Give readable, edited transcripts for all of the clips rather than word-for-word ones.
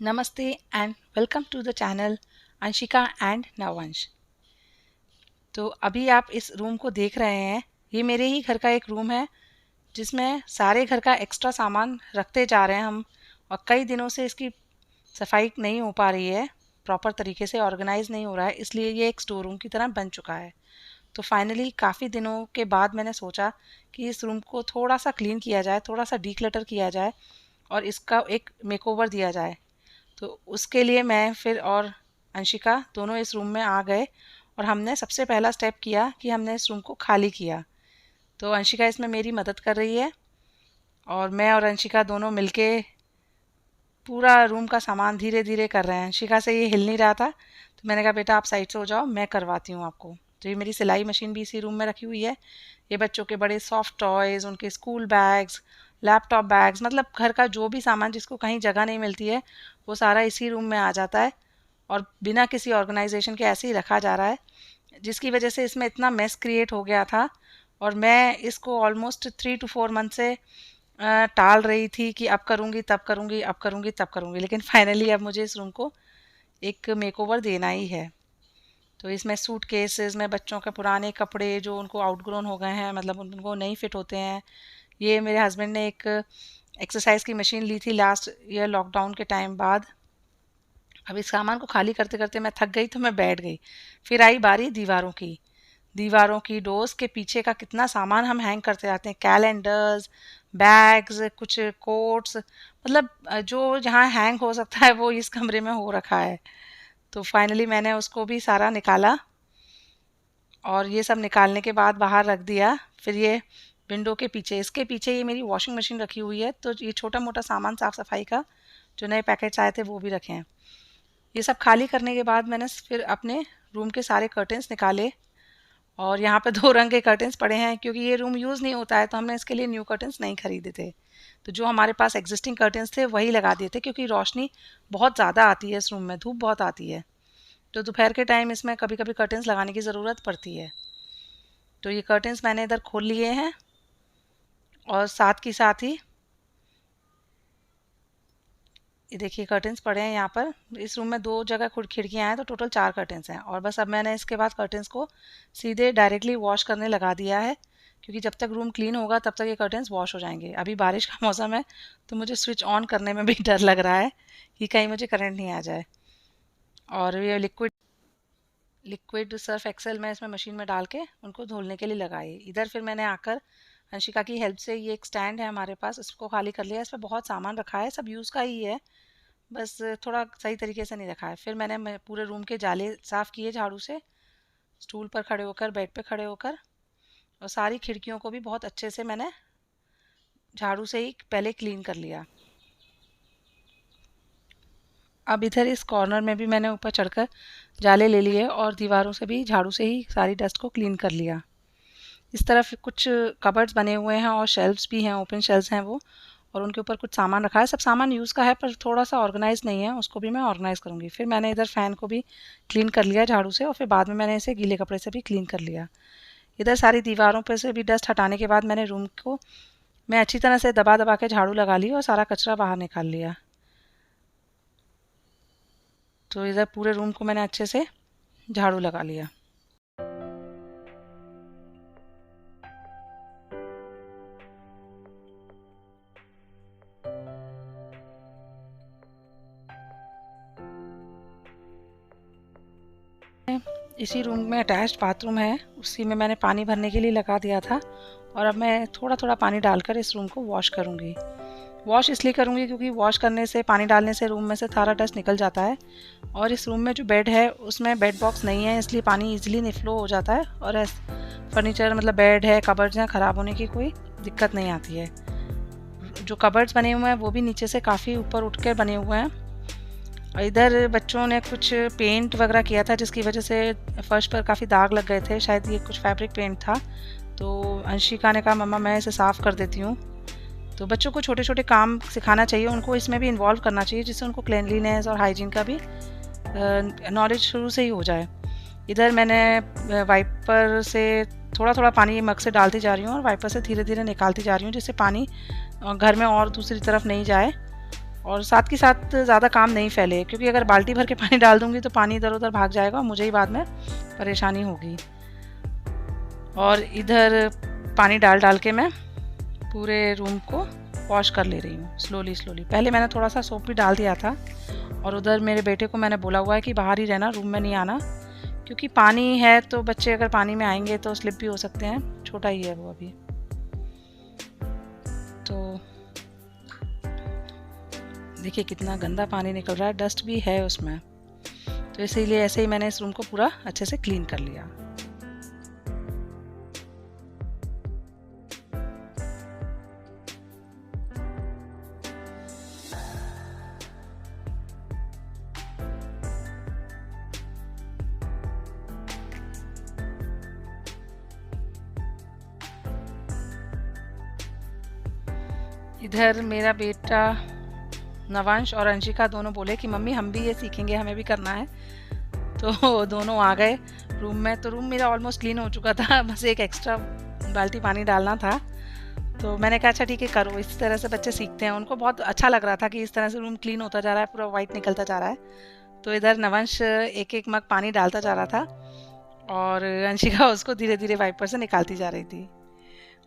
नमस्ते and welcome to the channel Anshika and Navansh. तो अभी आप इस रूम को देख रहे हैं। ये मेरे ही घर का एक रूम है जिसमें सारे घर का एक्स्ट्रा सामान रखते जा रहे हैं हम, और कई दिनों से इसकी सफाई नहीं हो पा रही है, प्रॉपर तरीके से ऑर्गेनाइज नहीं हो रहा है, इसलिए ये एक स्टोर रूम की तरह बन चुका है। तो फाइनली काफ़ी दिनों के बाद मैंने सोचा कि इस रूम को थोड़ा सा क्लीन किया जाए, थोड़ा सा डीक्लटर किया जाए और इसका एक मेकओवर दिया जाए। तो उसके लिए मैं फिर और अंशिका दोनों इस रूम में आ गए और हमने सबसे पहला स्टेप किया कि हमने इस रूम को खाली किया। तो अंशिका इसमें मेरी मदद कर रही है और मैं और अंशिका दोनों मिलके पूरा रूम का सामान धीरे धीरे कर रहे हैं। अंशिका से ये हिल नहीं रहा था, तो मैंने कहा बेटा आप साइड से हो जाओ, मैं करवाती हूँ आपको। तो ये मेरी सिलाई मशीन भी इसी रूम में रखी हुई है। ये बच्चों के बड़े सॉफ्ट टॉयज़, उनके स्कूल बैग्स, लैपटॉप बैग्स, मतलब घर का जो भी सामान जिसको कहीं जगह नहीं मिलती है वो सारा इसी रूम में आ जाता है और बिना किसी ऑर्गेनाइजेशन के ऐसे ही रखा जा रहा है, जिसकी वजह से इसमें इतना मेस क्रिएट हो गया था। और मैं इसको ऑलमोस्ट 3 to 4 मंथ से टाल रही थी कि अब करूँगी तब करूँगी, अब करूँगी तब करूँगी, लेकिन फाइनली अब मुझे इस रूम को एक मेकओवर देना ही है। तो इसमें सूट केसेस में बच्चों के पुराने कपड़े जो उनको आउटग्रोन हो गए हैं, मतलब उनको नहीं फिट होते हैं। ये मेरे हस्बैंड ने एक एक्सरसाइज की मशीन ली थी लास्ट ईयर लॉकडाउन के टाइम बाद। अब इस सामान को खाली करते करते मैं थक गई, तो मैं बैठ गई। फिर आई बारी दीवारों की डोर्स के पीछे का कितना सामान हम हैंग करते जाते हैं, कैलेंडर्स, बैग्स, कुछ कोट्स, मतलब जो जहाँ हैंग हो सकता है वो इस कमरे में हो रखा है। तो फाइनली मैंने उसको भी सारा निकाला और ये सब निकालने के बाद बाहर रख दिया। फिर ये विंडो के पीछे, इसके पीछे ये मेरी वॉशिंग मशीन रखी हुई है, तो ये छोटा मोटा सामान साफ़ सफाई का जो नए पैकेट्स आए थे वो भी रखे हैं। ये सब खाली करने के बाद मैंने फिर अपने रूम के सारे कर्टेंस निकाले और यहाँ पे 2 रंग के कर्टेंस पड़े हैं, क्योंकि ये रूम यूज़ नहीं होता है तो हमने इसके लिए न्यू कर्टेंस नहीं खरीदे थे। तो जो हमारे पास एग्जिस्टिंग कर्टेंस थे वही लगा दिए थे, क्योंकि रोशनी बहुत ज़्यादा आती है इस रूम में, धूप बहुत आती है। तो दोपहर के टाइम इसमें कभी कभी कर्टेंस लगाने की ज़रूरत पड़ती है। तो ये कर्टेंस मैंने इधर खोल लिए हैं और साथ ही ये देखिए कर्टेंस पड़े हैं यहाँ पर। इस रूम में 2 जगह खिड़कियाँ हैं, तो टोटल 4 कर्टेंस हैं। और बस अब मैंने इसके बाद कर्टेंस को सीधे डायरेक्टली वॉश करने लगा दिया है, क्योंकि जब तक रूम क्लीन होगा तब तक ये कर्टेंस वॉश हो जाएंगे। अभी बारिश का मौसम है तो मुझे स्विच ऑन करने में भी डर लग रहा है कि कहीं मुझे करंट नहीं आ जाए। और ये लिक्विड सर्फ एक्सेल मैं इसमें मशीन में डाल के उनको धुलने के लिए लगाई। इधर फिर मैंने आकर अंशिका की हेल्प से, ये एक स्टैंड है हमारे पास, इसको खाली कर लिया। इस पर बहुत सामान रखा है, सब यूज़ का ही है, बस थोड़ा सही तरीके से नहीं रखा है। फिर मैंने पूरे रूम के जाले साफ़ किए झाड़ू से, स्टूल पर खड़े होकर, बेड पे खड़े होकर, और सारी खिड़कियों को भी बहुत अच्छे से मैंने झाड़ू से ही पहले क्लीन कर लिया। अब इधर इस कॉर्नर में भी मैंने ऊपर चढ़कर जाले ले लिए और दीवारों से भी झाड़ू से ही सारी डस्ट को क्लीन कर लिया। इस तरफ कुछ कबर्ड्स बने हुए हैं और शेल्फ्स भी हैं, ओपन शेल्फ्स हैं वो, और उनके ऊपर कुछ सामान रखा है। सब सामान यूज़ का है पर थोड़ा सा ऑर्गेनाइज नहीं है, उसको भी मैं ऑर्गेनाइज़ करूँगी। फिर मैंने इधर फ़ैन को भी क्लीन कर लिया झाड़ू से, और फिर बाद में मैंने इसे गीले कपड़े से भी क्लीन कर लिया। इधर सारी दीवारों पर से भी डस्ट हटाने के बाद मैंने रूम को मैं अच्छी तरह से दबा दबा के झाड़ू लगा ली और सारा कचरा बाहर निकाल लिया। तो इधर पूरे रूम को मैंने अच्छे से झाड़ू लगा लिया। इसी रूम में अटैच्ड बाथरूम है, उसी में मैंने पानी भरने के लिए लगा दिया था, और अब मैं थोड़ा थोड़ा पानी डालकर इस रूम को वॉश करूँगी। वॉश इसलिए करूँगी क्योंकि वॉश करने से, पानी डालने से रूम में से सारा डस्ट निकल जाता है, और इस रूम में जो बेड है उसमें बेड बॉक्स नहीं है, इसलिए पानी ईजिली नहीं फ्लो हो जाता है, और फर्नीचर मतलब बेड है, कबर्ड्स हैं, ख़राब होने की कोई दिक्कत नहीं आती है। जो कबर्ड्स बने हुए हैं वो भी नीचे से काफ़ी ऊपर उठ कर बने हुए हैं। और इधर बच्चों ने कुछ पेंट वगैरह किया था, जिसकी वजह से फर्श पर काफ़ी दाग लग गए थे, शायद ये कुछ फैब्रिक पेंट था। तो अंशिका ने कहा मम्मा मैं इसे साफ़ कर देती हूँ। तो बच्चों को छोटे छोटे काम सिखाना चाहिए, उनको इसमें भी इन्वॉल्व करना चाहिए, जिससे उनको क्लीनलीनेस और हाइजीन का भी नॉलेज शुरू से ही हो जाए। इधर मैंने वाइपर से थोड़ा थोड़ा पानी मग से डालती जा रही हूँ और वाइपर से धीरे धीरे निकालती जा रही हूँ, जिससे पानी घर में और दूसरी तरफ नहीं जाए और साथ के साथ ज़्यादा काम नहीं फैले, क्योंकि अगर बाल्टी भर के पानी डाल दूँगी तो पानी इधर उधर भाग जाएगा और मुझे ही बाद में परेशानी होगी। और इधर पानी डाल डाल के मैं पूरे रूम को वॉश कर ले रही हूँ स्लोली स्लोली। पहले मैंने थोड़ा सा सोप भी डाल दिया था, और उधर मेरे बेटे को मैंने बोला हुआ है कि बाहर ही रहना, रूम में नहीं आना, क्योंकि पानी है तो बच्चे अगर पानी में आएंगे तो स्लिप भी हो सकते हैं, छोटा ही है वो अभी। तो देखिए कितना गंदा पानी निकल रहा है, डस्ट भी है उसमें, तो इसीलिए ऐसे ही मैंने इस रूम को पूरा अच्छे से क्लीन कर लिया। इधर मेरा बेटा नवांश और अंशिका दोनों बोले कि मम्मी हम भी ये सीखेंगे, हमें भी करना है। तो दोनों आ गए रूम में। तो रूम मेरा ऑलमोस्ट क्लीन हो चुका था, बस एक एक्स्ट्रा बाल्टी पानी डालना था। तो मैंने कहा अच्छा ठीक है करो, इस तरह से बच्चे सीखते हैं। उनको बहुत अच्छा लग रहा था कि इस तरह से रूम क्लीन होता जा रहा है, पूरा वाइट निकलता जा रहा है। तो इधर नवंश एक एक मग पानी डालता जा रहा था और अंशिका उसको धीरे धीरे वाइपर से निकालती जा रही थी,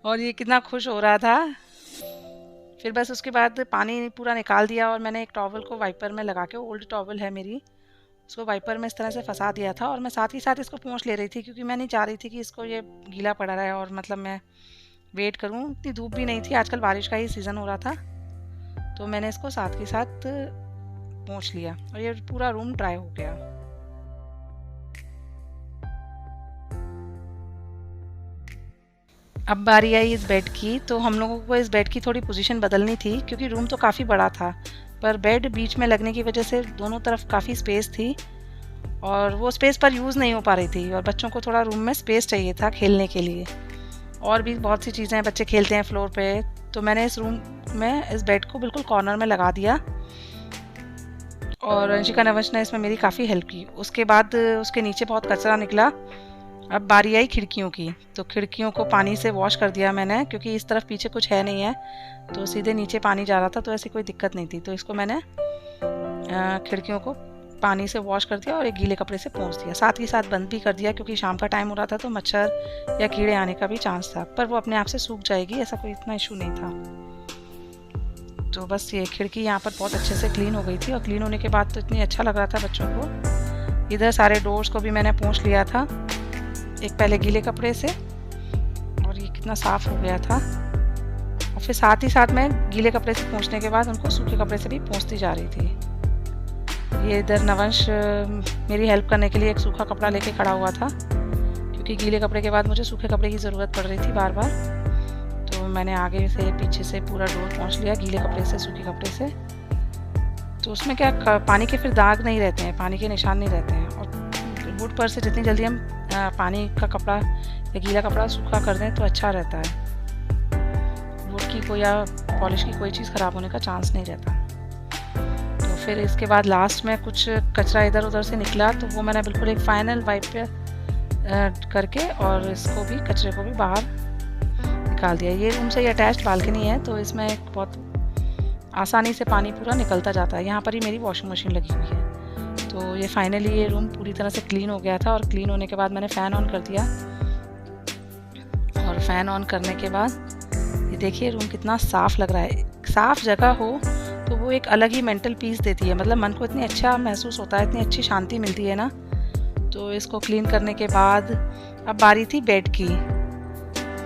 और ये कितना खुश हो रहा था। फिर बस उसके बाद पानी पूरा निकाल दिया और मैंने एक टॉवल को वाइपर में लगा के, ओल्ड टॉवल है मेरी, उसको वाइपर में इस तरह से फंसा दिया था। और मैं साथ ही साथ इसको पोंछ ले रही थी, क्योंकि मैं नहीं चाह रही थी कि इसको ये गीला पड़ा रहा है और मतलब मैं वेट करूं। इतनी धूप भी नहीं थी, आजकल बारिश का ही सीज़न हो रहा था, तो मैंने इसको साथ के साथ पोंछ लिया और ये पूरा रूम ड्राई हो गया। अब बारी आई इस बेड की। तो हम लोगों को इस बेड की थोड़ी पोजीशन बदलनी थी, क्योंकि रूम तो काफ़ी बड़ा था, पर बेड बीच में लगने की वजह से दोनों तरफ काफ़ी स्पेस थी और वो स्पेस पर यूज़ नहीं हो पा रही थी, और बच्चों को थोड़ा रूम में स्पेस चाहिए था खेलने के लिए। और भी बहुत सी चीज़ें बच्चे खेलते हैं फ्लोर पे, तो मैंने इस रूम में इस बेड को बिल्कुल कॉर्नर में लगा दिया और अंशिका नवंश ने इसमें मेरी काफ़ी हेल्प की। उसके बाद उसके नीचे बहुत कचरा निकला। अब बारी आई खिड़कियों की। तो खिड़कियों को पानी से वॉश कर दिया मैंने, क्योंकि इस तरफ पीछे कुछ है नहीं है, तो सीधे नीचे पानी जा रहा था, तो ऐसी कोई दिक्कत नहीं थी। तो इसको मैंने खिड़कियों को पानी से वॉश कर दिया और एक गीले कपड़े से पोंछ दिया। साथ ही साथ बंद भी कर दिया, क्योंकि शाम का टाइम हो रहा था तो मच्छर या कीड़े आने का भी चांस था, पर वो अपने आप से सूख जाएगी, ऐसा कोई इतना इशू नहीं था। तो बस ये खिड़की यहाँ पर बहुत अच्छे से क्लीन हो गई थी, और क्लीन होने के बाद तो इतनी अच्छा लग रहा था बच्चों को। इधर सारे डोर्स को भी मैंने पोंछ लिया था, एक पहले गीले कपड़े से, और ये कितना साफ़ हो गया था। और फिर साथ ही साथ मैं गीले कपड़े से पोंछने के बाद उनको सूखे कपड़े से भी पोंछती जा रही थी। ये इधर नवंश मेरी हेल्प करने के लिए एक सूखा कपड़ा लेके खड़ा हुआ था, क्योंकि गीले कपड़े के बाद मुझे सूखे कपड़े की ज़रूरत पड़ रही थी बार बार। तो मैंने आगे से पीछे से पूरा डोर पोंछ लिया गीले कपड़े से, सूखे कपड़े से। तो उसमें क्या पानी के फिर दाग नहीं रहते हैं, पानी के निशान नहीं रहते हैं। और वुड पर से जितनी जल्दी हम पानी का कपड़ा या गीला कपड़ा सूखा कर दें तो अच्छा रहता है, वुड की कोई या पॉलिश की कोई चीज़ ख़राब होने का चांस नहीं रहता। तो फिर इसके बाद लास्ट में कुछ कचरा इधर उधर से निकला, तो वो मैंने बिल्कुल एक फाइनल वाइप पे करके और इसको भी, कचरे को भी बाहर निकाल दिया। ये रूम से ही अटैच्ड बालकनी है, तो इसमें एक बहुत आसानी से पानी पूरा निकलता जाता है। यहाँ पर ही मेरी वॉशिंग मशीन लगी हुई है। तो ये फाइनली ये रूम पूरी तरह से क्लीन हो गया था, और क्लीन होने के बाद मैंने फ़ैन ऑन कर दिया, और फ़ैन ऑन करने के बाद ये देखिए रूम कितना साफ़ लग रहा है। साफ़ जगह हो तो वो एक अलग ही मेंटल पीस देती है, मतलब मन को इतनी अच्छा महसूस होता है, इतनी अच्छी शांति मिलती है ना। तो इसको क्लीन करने के बाद अब बारी थी बेड की।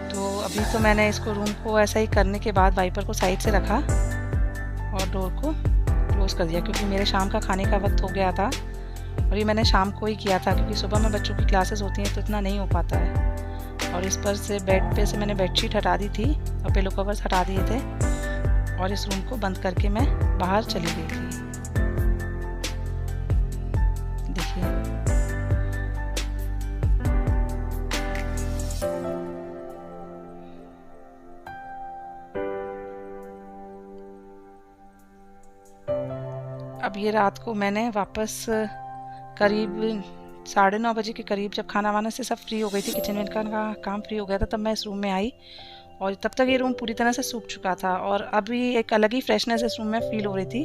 तो अभी तो मैंने इसको रूम को ऐसा ही करने के बाद वाइपर को साइड से रखा और डोर को क्लोज़ कर दिया, क्योंकि मेरे शाम का खाने का वक्त हो गया था, और ये मैंने शाम को ही किया था, क्योंकि सुबह में बच्चों की क्लासेस होती हैं तो इतना नहीं हो पाता है। और इस पर से बेड पे से मैंने बेडशीट हटा दी थी और पिलो कवर्स हटा दिए थे, और इस रूम को बंद करके मैं बाहर चली गई थी। देखिए अब ये रात को मैंने वापस करीब 9:30 बजे के करीब, जब खाना वाना से सब फ्री हो गई थी, किचन में का काम फ्री हो गया था, तब मैं इस रूम में आई, और तब तक ये रूम पूरी तरह से सूख चुका था, और अभी एक अलग ही फ्रेशनेस इस रूम में फील हो रही थी।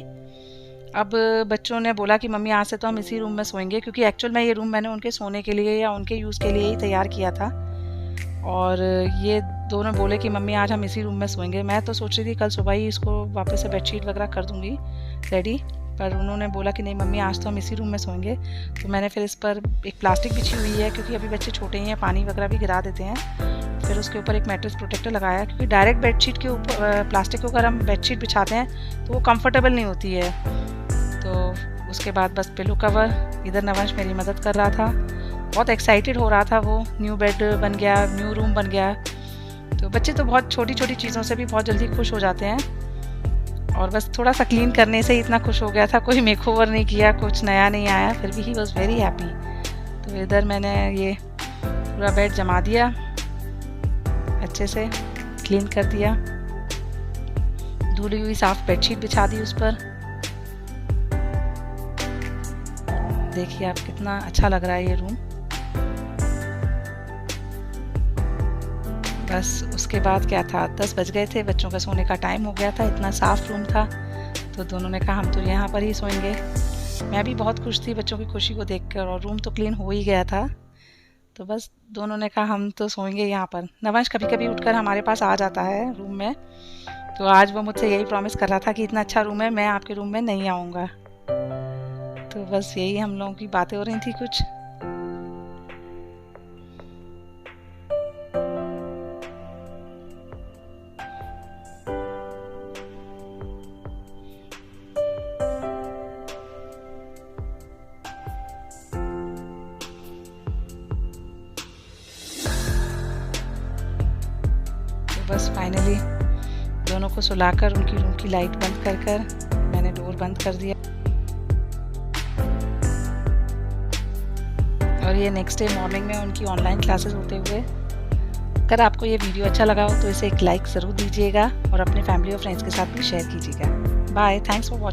अब बच्चों ने बोला कि मम्मी आज से तो हम इसी रूम में सोएंगे, क्योंकि एक्चुअल में ये रूम मैंने उनके सोने के लिए या उनके यूज़ के लिए ही तैयार किया था। और ये दोनों बोले कि मम्मी आज हम इसी रूम में सोएंगे। मैं तो सोच रही थी कल सुबह ही इसको वापस से बेडशीट वगैरह कर दूँगी रेडी, पर उन्होंने बोला कि नहीं मम्मी आज तो हम इसी रूम में सोएंगे। तो मैंने फिर इस पर एक प्लास्टिक बिछी हुई है, क्योंकि अभी बच्चे छोटे ही हैं, पानी वगैरह भी गिरा देते हैं। फिर उसके ऊपर एक मैट्रेस प्रोटेक्टर लगाया, क्योंकि डायरेक्ट बेडशीट के ऊपर प्लास्टिक को अगर हम बेडशीट बिछाते हैं तो वो कंफर्टेबल नहीं होती है। तो उसके बाद बस पिलो कवर, इधर नवंश मेरी मदद कर रहा था, बहुत एक्साइटेड हो रहा था वो। न्यू बेड बन गया, न्यू रूम बन गया। तो बच्चे तो बहुत छोटी छोटी चीज़ों से भी बहुत जल्दी खुश हो जाते हैं, और बस थोड़ा सा क्लीन करने से ही इतना खुश हो गया था। कोई मेकओवर नहीं किया, कुछ नया नहीं आया, फिर भी ही वॉज वेरी हैप्पी। तो इधर मैंने ये पूरा बेड जमा दिया, अच्छे से क्लीन कर दिया, धुली हुई साफ बेडशीट बिछा दी उस पर। देखिए आप कितना अच्छा लग रहा है ये रूम। बस उसके बाद क्या था, 10 बज गए थे, बच्चों का सोने का टाइम हो गया था। इतना साफ रूम था, तो दोनों ने कहा हम तो यहाँ पर ही सोएंगे। मैं भी बहुत खुश थी बच्चों की खुशी को देखकर, और रूम तो क्लीन हो ही गया था। तो बस दोनों ने कहा हम तो सोएंगे यहाँ पर। नवंश कभी कभी उठकर हमारे पास आ जाता है रूम में, तो आज वो मुझसे यही प्रॉमिस कर रहा था कि इतना अच्छा रूम है, मैं आपके रूम में नहीं आऊँगा। तो बस यही हम लोगों की बातें हो रही थी कुछ। तो बस फाइनली दोनों को सुलाकर उनकी रूम की लाइट बंद कर मैंने डोर बंद कर दिया। और ये नेक्स्ट डे मॉर्निंग में उनकी ऑनलाइन क्लासेस होते हुए। अगर आपको ये वीडियो अच्छा लगा हो तो इसे एक लाइक ज़रूर दीजिएगा, और अपने फैमिली और फ्रेंड्स के साथ भी शेयर कीजिएगा। Bye, thanks for watching.